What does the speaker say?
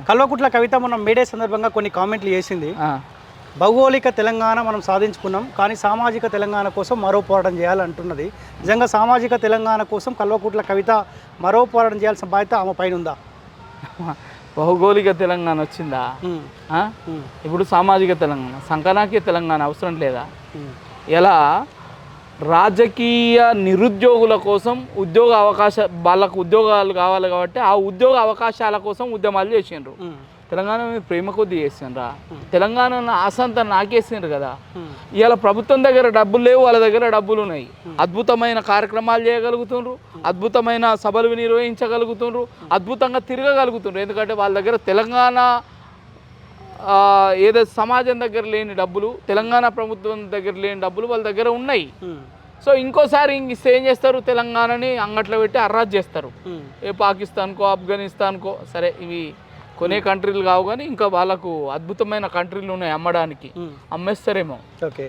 కల్వకుట్ల కవిత మనం మేడే సందర్భంగా కొన్ని కామెంట్లు చేసింది. భౌగోళిక తెలంగాణ మనం సాధించుకున్నాం, కానీ సామాజిక తెలంగాణ కోసం మరో పోరాటం చేయాలంటున్నది. నిజంగా సామాజిక తెలంగాణ కోసం కల్వకుట్ల కవిత మరో పోరాటం చేయాల్సిన బాధ్యత ఆమె పైన ఉందా? భౌగోళిక తెలంగాణ వచ్చిందా? ఇప్పుడు సామాజిక తెలంగాణ, సంకనాకీయ తెలంగాణ అవసరం లేదా? ఎలా రాజకీయ నిరుద్యోగుల కోసం ఉద్యోగ వాళ్ళకు ఉద్యోగాలు కావాలి కాబట్టి ఆ ఉద్యోగ అవకాశాల కోసం ఉద్యమాలు చేసిండ్రు. తెలంగాణ మీద ప్రేమ కొద్ది చేసిండ్రా? తెలంగాణ ఆసంత నాకేసిండ్రు కదా. ఇవాళ ప్రభుత్వం దగ్గర డబ్బులు లేవు, వాళ్ళ దగ్గర డబ్బులు ఉన్నాయి. అద్భుతమైన కార్యక్రమాలు చేయగలుగుతుండ్రు, అద్భుతమైన సభలు నిర్వహించగలుగుతుండ్రు, అద్భుతంగా తిరగగలుగుతుండ్రు. ఎందుకంటే వాళ్ళ దగ్గర తెలంగాణ ఏదో సమాజం దగ్గర లేని డబ్బులు, తెలంగాణ ప్రభుత్వం దగ్గర లేని డబ్బులు వాళ్ళ దగ్గర ఉన్నాయి. సో ఇంకోసారి ఏం చేస్తారు, తెలంగాణని అంగట్లో పెట్టి అర్రాజ్ చేస్తారు. ఏ పాకిస్తాన్కో ఆఫ్ఘనిస్తాన్కో, సరే ఇవి కొనే కంట్రీలు కావు కానీ ఇంకా వాళ్ళకు అద్భుతమైన కంట్రీలు ఉన్నాయి అమ్మడానికి, అమ్మేస్తారేమో. ఓకే,